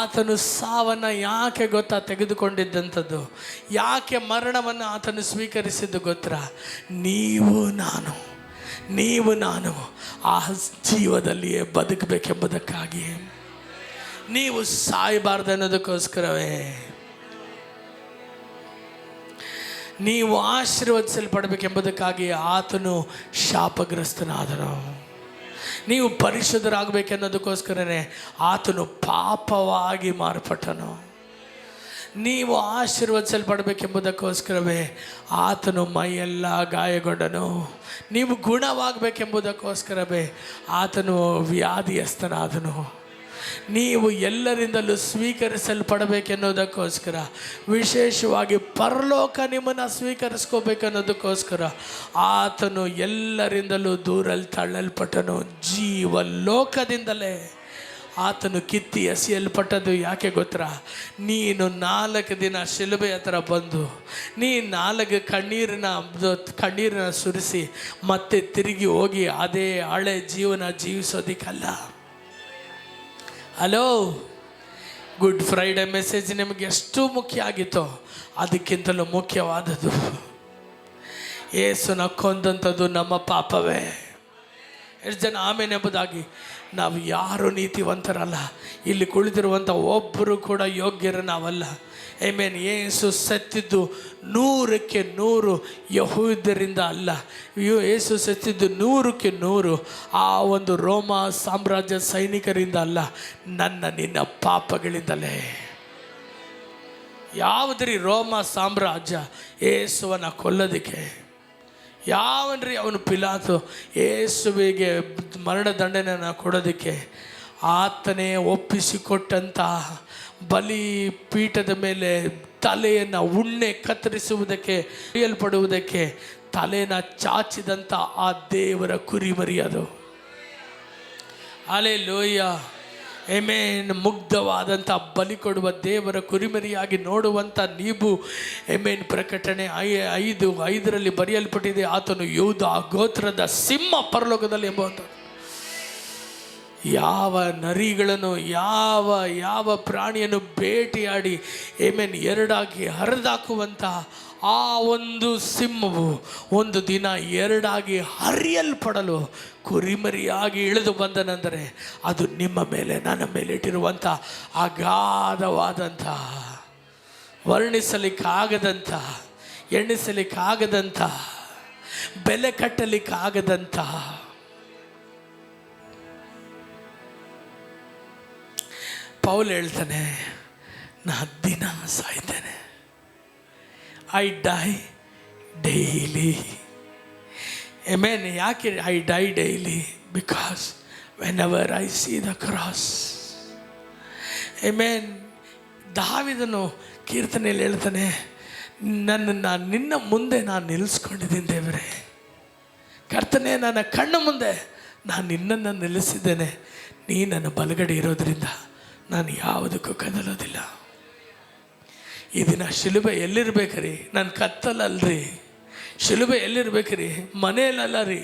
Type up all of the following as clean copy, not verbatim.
ಆತನು ಸಾವನ್ನು ಯಾಕೆ ಗೊತ್ತಾ ತೆಗೆದುಕೊಂಡಿದ್ದಂಥದ್ದು, ಯಾಕೆ ಮರಣವನ್ನು ಆತನು ಸ್ವೀಕರಿಸಿದ್ದು ಗೊತ್ತಾ? ನೀವು ನಾನು ಆ ಜೀವದಲ್ಲಿಯೇ ಬದುಕಬೇಕೆಂಬುದಕ್ಕಾಗಿ, ನೀವು ಸಾಯಬಾರ್ದು ಅನ್ನೋದಕ್ಕೋಸ್ಕರವೇ, ನೀವು ಆಶೀರ್ವದಿಸಲ್ಪಡಬೇಕೆಂಬುದಕ್ಕಾಗಿ ಆತನು ಶಾಪಗ್ರಸ್ತನಾದನು. ನೀವು ಪರಿಶುದ್ಧರಾಗಬೇಕೆನ್ನೋದಕ್ಕೋಸ್ಕರನೇ ಆತನು ಪಾಪವಾಗಿ ಮಾರ್ಪಟ್ಟನು. ನೀವು ಆಶೀರ್ವದಿಸಲ್ಪಡಬೇಕೆಂಬುದಕ್ಕೋಸ್ಕರವೇ ಆತನು ಮೈಯೆಲ್ಲ ಗಾಯಗೊಂಡನು. ನೀವು ಗುಣವಾಗಬೇಕೆಂಬುದಕ್ಕೋಸ್ಕರವೇ ಆತನು ವ್ಯಾಧಿಯಸ್ಥನಾದನು. ನೀವು ಎಲ್ಲರಿಂದಲೂ ಸ್ವೀಕರಿಸಲ್ಪಡಬೇಕೆನ್ನೋದಕ್ಕೋಸ್ಕರ, ವಿಶೇಷವಾಗಿ ಪರಲೋಕ ನಿಮ್ಮನ್ನು ಸ್ವೀಕರಿಸ್ಕೋಬೇಕನ್ನೋದಕ್ಕೋಸ್ಕರ ಆತನು ಎಲ್ಲರಿಂದಲೂ ದೂರಲ್ಲಿ ತಳ್ಳಲ್ಪಟ್ಟನು. ಜೀವಲೋಕದಿಂದಲೇ ಆತನು ಕಿತ್ತಿ ಎಸೆಯಲ್ಪಟ್ಟದ್ದು ಯಾಕೆ ಗೊತ್ತಾ? ನೀನು 4 ದಿನ ಶಿಲುಬೆ ಹತ್ರ ಬಂದು ನೀ 4 ಕಣ್ಣೀರನ್ನ ಸುರಿಸಿ ಮತ್ತೆ ತಿರುಗಿ ಹೋಗಿ ಅದೇ ಹಳೆ ಜೀವನ ಜೀವಿಸೋದಕ್ಕಲ್ಲ. ಹಲೋ, ಗುಡ್ ಫ್ರೈಡೆ ಮೆಸೇಜ್ ನಿಮಗೆ ಎಷ್ಟು ಮುಖ್ಯ ಆಗಿತ್ತೋ ಅದಕ್ಕಿಂತಲೂ ಮುಖ್ಯವಾದದ್ದು ಯೇಸುನ ಕೊಂದಂಥದ್ದು ನಮ್ಮ ಪಾಪವೇ. ಎಷ್ಟು ಜನ ಆಮೇಲೆ ಎಂಬುದಾಗಿ? ನಾವು ಯಾರು ನೀತಿವಂತರಲ್ಲ, ಇಲ್ಲಿ ಕುಳಿತಿರುವಂಥ ಒಬ್ಬರು ಕೂಡ ಯೋಗ್ಯರು ನಾವಲ್ಲ. ಆಮೇನ್. ಯೇಸು ಸತ್ತಿದ್ದು 100ಕ್ಕೆ 100 ಯಹೂದ್ಯರಿಂದ ಅಲ್ಲ, ಯೇಸು ಸತ್ತಿದ್ದು 100ಕ್ಕೆ 100 ಆ ಒಂದು ರೋಮ ಸಾಮ್ರಾಜ್ಯ ಸೈನಿಕರಿಂದ ಅಲ್ಲ, ನಿನ್ನ ಪಾಪಗಳಿಂದಲೇ. ಯಾವುದ್ರಿ ರೋಮ ಸಾಮ್ರಾಜ್ಯ ಯೇಸುವನ್ನು ಕೊಲ್ಲೋದಕ್ಕೆ? ಯಾವನ್ರಿ ಅವನು ಪಿಲಾತು ಯೇಸುವಿಗೆ ಮರಣದಂಡನೆಯನ್ನು ಕೊಡೋದಕ್ಕೆ? ಆತನೇ ಒಪ್ಪಿಸಿಕೊಟ್ಟಂಥ ಬಲಿ ಪೀಠದ ಮೇಲೆ ತಲೆಯನ್ನು ಉಣ್ಣೆ ಕತ್ತರಿಸುವುದಕ್ಕೆ ಇಯಲ್ಪಡುವುದಕ್ಕೆ ತಲೆಯನ್ನು ಚಾಚಿದಂಥ ಆ ದೇವರ ಕುರಿಮರಿ ಅದು. Hallelujah, amen. ಮುಗ್ಧವಾದಂಥ ಬಲಿ ಕೊಡುವ ದೇವರ ಕುರಿಮರಿಯಾಗಿ ನೋಡುವಂಥ ನೀವು, ಆಮೆನ್. ಪ್ರಕಟಣೆ 5:5 ಬರೆಯಲ್ಪಟ್ಟಿದೆ, ಆತನು ಯೂದ ಗೋತ್ರದ ಸಿಂಹ ಪರಲೋಕದಲ್ಲಿ ಎಂಬುವಂಥ. ಯಾವ ನರಿಗಳನ್ನು ಯಾವ ಪ್ರಾಣಿಯನ್ನು ಬೇಟೆಯಾಡಿ ಆಮೆನ್ ಎರಡಾಗಿ ಹರಿದಾಕುವಂಥ ಆ ಒಂದು ಸಿಂಹವು ಒಂದು ದಿನ ಎರಡಾಗಿ ಹರಿಯಲ್ಪಡಲು ಕುರಿಮರಿಯಾಗಿ ಇಳಿದು ಬಂದನೆಂದರೆ ಅದು ನಿಮ್ಮ ಮೇಲೆ ನನ್ನ ಮೇಲೆ ಇಟ್ಟಿರುವಂಥ ಅಗಾಧವಾದಂಥ, ವರ್ಣಿಸಲಿಕ್ಕಾಗದಂಥ, ಎಣಿಸಲಿಕ್ಕಾಗದಂಥ, ಬೆಲೆ ಕಟ್ಟಲಿಕ್ಕಾಗದಂಥ ಪೌಲ್ ಹೇಳ್ತಾನೆ, ನಾ ದಿನ ಸಾಯ್ತೇನೆ. I die daily. ಆಮೆನ್. ಯಾಕೆ I die daily? Because whenever I see the cross. Amen. ದಾವೀದನು ಕೀರ್ತನೆಯಲ್ಲಿ ಹೇಳ್ತಾನೆ, ನಿನ್ನ ಮುಂದೆ ನಾನು ನಿಲ್ಲಿಸ್ಕೊಂಡಿದ್ದೀನಿ ದೇವರೇ. ಕರ್ತನೇ, ನನ್ನ ಕಣ್ಣು ಮುಂದೆ ನಾನು ನಿನ್ನನ್ನು ನಿಲ್ಲಿಸಿದ್ದೇನೆ. ನೀ ನನ್ನ ಬಲಗಡೆ ಇರೋದ್ರಿಂದ ನಾನು ಯಾವುದಕ್ಕೂ ಕದಲೋದಿಲ್ಲ. ಈ ದಿನ ಶಿಲುಬೆ ಎಲ್ಲಿರ್ಬೇಕ್ರಿ? ನನ್ನ ಕತ್ತಲಲ್ರಿ. ಶಿಲುಬೆ ಎಲ್ಲಿರ್ಬೇಕ್ರಿ? ಮನೆಯಲ್ಲ ರೀ.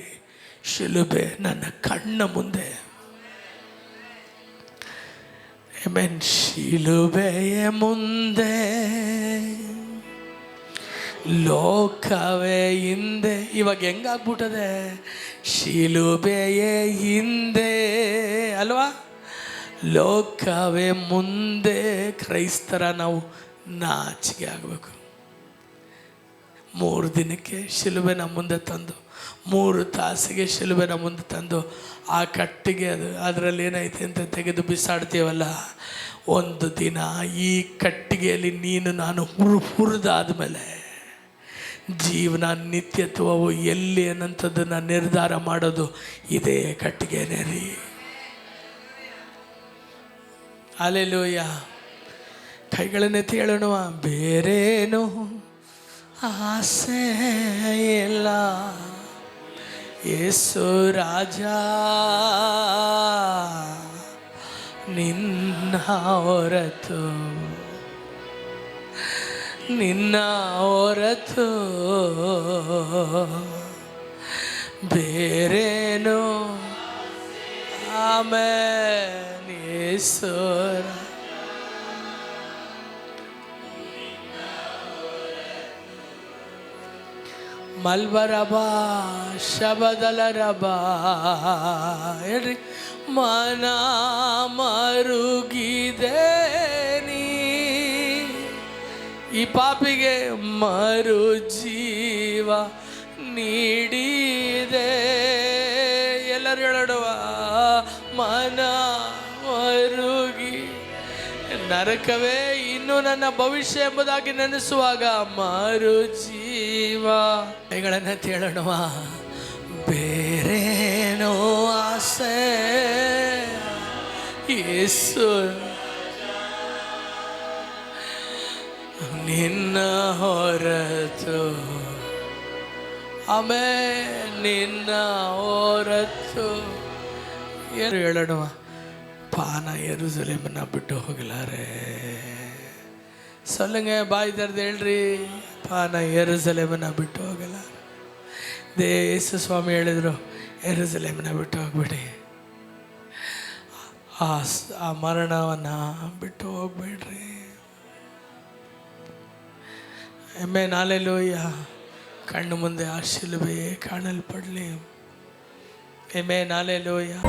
ಶಿಲುಬೆ ನನ್ನ ಕಣ್ಣ ಮುಂದೆ. ಆಮೆನ್. ಶಿಲುಬೆಯ ಮುಂದೆ ಲೋಕವೇ ಹಿಂದೆ. ಇವಾಗ ಹೆಂಗಾಗ್ಬಿಟ್ಟದೆ? ಶಿಲುಬೆಯೇ ಹಿಂದೆ ಅಲ್ವಾ? ಲೋಕವೇ ಮುಂದೆ. ಕ್ರೈಸ್ತರ ನಾವು ನಾಚಿಕೆ ಆಗಬೇಕು. 3 ದಿನಕ್ಕೆ ಶಿಲುಬೆನ ಮುಂದೆ ತಂದು, 3 ತಾಸಿಗೆ ಶಿಲುಬೆನ ಮುಂದೆ ತಂದು ಆ ಕಟ್ಟಿಗೆ ಅದರಲ್ಲಿ ಏನೈತೆ ಅಂತ ತೆಗೆದು ಬಿಸಾಡ್ತೀವಲ್ಲ, ಒಂದು ದಿನ ಈ ಕಟ್ಟಿಗೆಯಲ್ಲಿ ನೀನು ನಾನು ಹುರಿದಾದ ಮೇಲೆ ಜೀವನ ನಿತ್ಯತ್ವವು ಎಲ್ಲಿ ಅನ್ನೋಂಥದ್ದನ್ನು ನಿರ್ಧಾರ ಮಾಡೋದು ಇದೇ ಕಟ್ಟಿಗೆನೇ ರೀ. ಹಲ್ಲೆಲೂಯ. ಕೈಗಳನ್ನೆತ್ತಿ ಹೇಳೋಣ, ಬೇರೇನು ಆಸೆ ಇಲ್ಲ ಯೇಸು ರಾಜ, ನಿನ್ನ ಹೊರತು ಬೇರೇನು. ಆಮೇನ್. ಯೇಸು ಮಲ್ಬರಬ ಶಬದಲರಬ ಹೇಳ್ರಿ. ಮನ ಮರುಗಿದೆ ನೀ, ಈ ಪಾಪಿಗೆ ಮರು ಜೀವ ನೀಡಿದೆ. ಎಲ್ಲರೂ ಹೇಳುವ ಮನ ಮರುಗಿ ನರಕವೇ ಇನ್ನು ನನ್ನ ಭವಿಷ್ಯ ಎಂಬುದಾಗಿ ನೆನೆಸುವಾಗ ಮರು ಜೀವ. ಕೈಗಳನ್ನು ತೇಳೋಣವ. ಬೇರೇನೋ ಆಸೆ ಯೇಸು ನಿನ್ನ ಹೊರತು, ನಿನ್ನ ಹೊರತು. ಏನು ಹೇಳೋಣವ. ಪಾನ ಯೆರೂಸಲೇಮನ್ನ ಬಿಟ್ಟು ಹೋಗಲಾರೆ. ಸೊಲ್ಲಂಗೆ ಬಾಯಿ ತೆರೆದು ಹೇಳ್ರಿ, ಪಾನ ಯೆರೂಸಲೇಮನ್ನ ಬಿಟ್ಟು ಹೋಗಲಾರೆ. ಯೇಸು ಸ್ವಾಮಿ ಹೇಳಿದರು, ಯೆರೂಸಲೇಮನ್ನ ಬಿಟ್ಟು ಹೋಗ್ಬೇಡಿ, ಆ ಮರಣವನ್ನು ಬಿಟ್ಟು ಹೋಗ್ಬೇಡ್ರಿ. Amen, hallelujah. ಕಣ್ಣು ಮುಂದೆ ಆ ಶಿಲುಬೆ ಕಾಣಲ್ಪಡಲಿ. Amen, hallelujah.